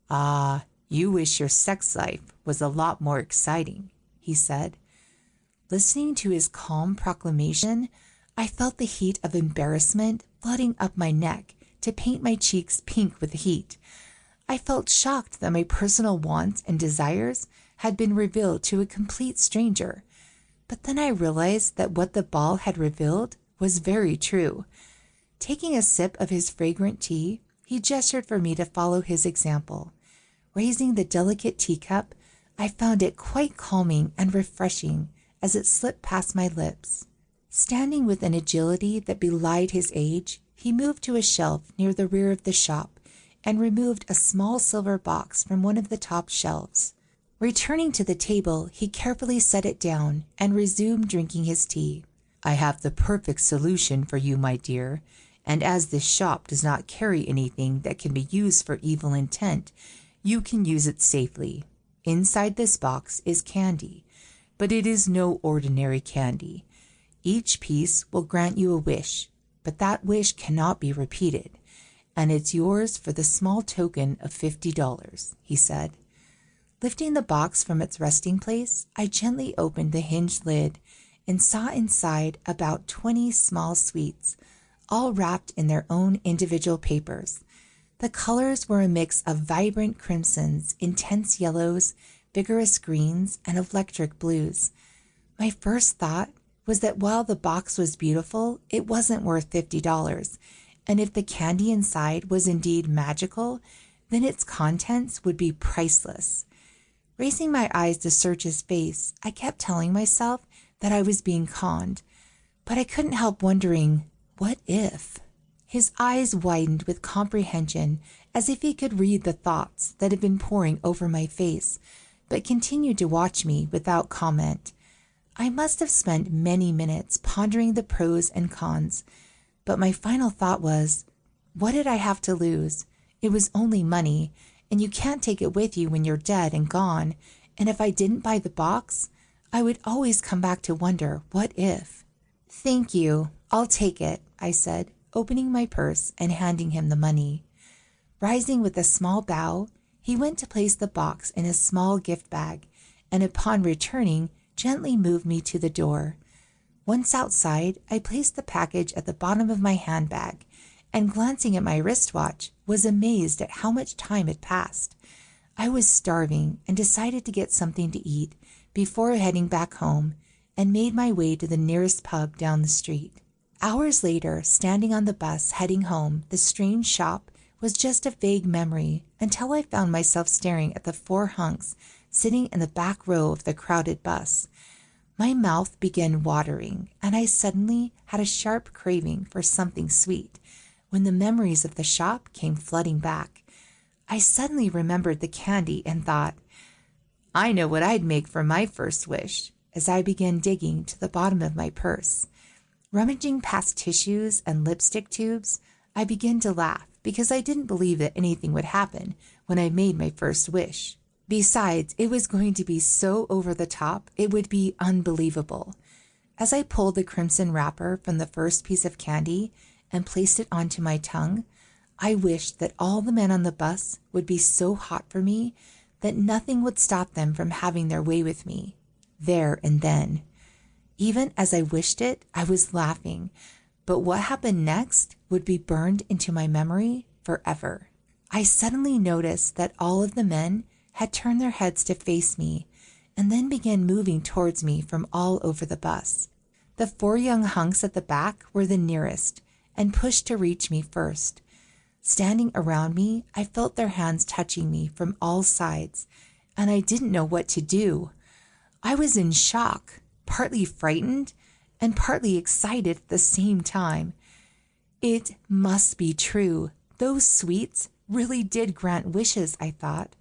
"Ah, you wish your sex life was a lot more exciting," he said. Listening to his calm proclamation, I felt the heat of embarrassment flooding up my neck to paint my cheeks pink with heat. I felt shocked that my personal wants and desires had been revealed to a complete stranger. But then I realized that what the ball had revealed was very true. Taking a sip of his fragrant tea, he gestured for me to follow his example. Raising the delicate teacup, I found it quite calming and refreshing as it slipped past my lips. Standing with an agility that belied his age, he moved to a shelf near the rear of the shop and removed a small silver box from one of the top shelves. Returning to the table, he carefully set it down and resumed drinking his tea. "I have the perfect solution for you, my dear, and as this shop does not carry anything that can be used for evil intent, you can use it safely. Inside this box is candy, but it is no ordinary candy. Each piece will grant you a wish, but that wish cannot be repeated, and it's yours for the small token of $50, he said. Lifting the box from its resting place, I gently opened the hinged lid and saw inside about 20 small sweets, all wrapped in their own individual papers. The colors were a mix of vibrant crimsons, intense yellows, vigorous greens, and electric blues. My first thought was that while the box was beautiful, it wasn't worth $50, and if the candy inside was indeed magical, then its contents would be priceless. Raising my eyes to search his face, I kept telling myself that I was being conned, but I couldn't help wondering, what if? His eyes widened with comprehension, as if he could read the thoughts that had been pouring over my face, but continued to watch me without comment. I must have spent many minutes pondering the pros and cons, but my final thought was, what did I have to lose? It was only money, and you can't take it with you when you're dead and gone, and if I didn't buy the box, I would always come back to wonder, what if? "Thank you, I'll take it," I said, opening my purse and handing him the money. Rising with a small bow, he went to place the box in a small gift bag, and upon returning, gently moved me to the door. Once outside, I placed the package at the bottom of my handbag, and glancing at my wristwatch, was amazed at how much time had passed. I was starving and decided to get something to eat before heading back home, and made my way to the nearest pub down the street. Hours later, standing on the bus heading home, the strange shop was just a vague memory until I found myself staring at the 4 hunks sitting in the back row of the crowded bus. My mouth began watering, and I suddenly had a sharp craving for something sweet when the memories of the shop came flooding back. I suddenly remembered the candy and thought, I know what I'd make for my first wish, as I began digging to the bottom of my purse. Rummaging past tissues and lipstick tubes, I began to laugh because I didn't believe that anything would happen when I made my first wish. Besides, it was going to be so over the top, it would be unbelievable. As I pulled the crimson wrapper from the first piece of candy and placed it onto my tongue, I wished that all the men on the bus would be so hot for me that nothing would stop them from having their way with me, there and then. Even as I wished it, I was laughing, but what happened next would be burned into my memory forever. I suddenly noticed that all of the men had turned their heads to face me and then began moving towards me from all over the bus. The 4 young hunks at the back were the nearest and pushed to reach me first. Standing around me, I felt their hands touching me from all sides, and I didn't know what to do. I was in shock, partly frightened and partly excited at the same time. It must be true. Those sweets really did grant wishes, I thought.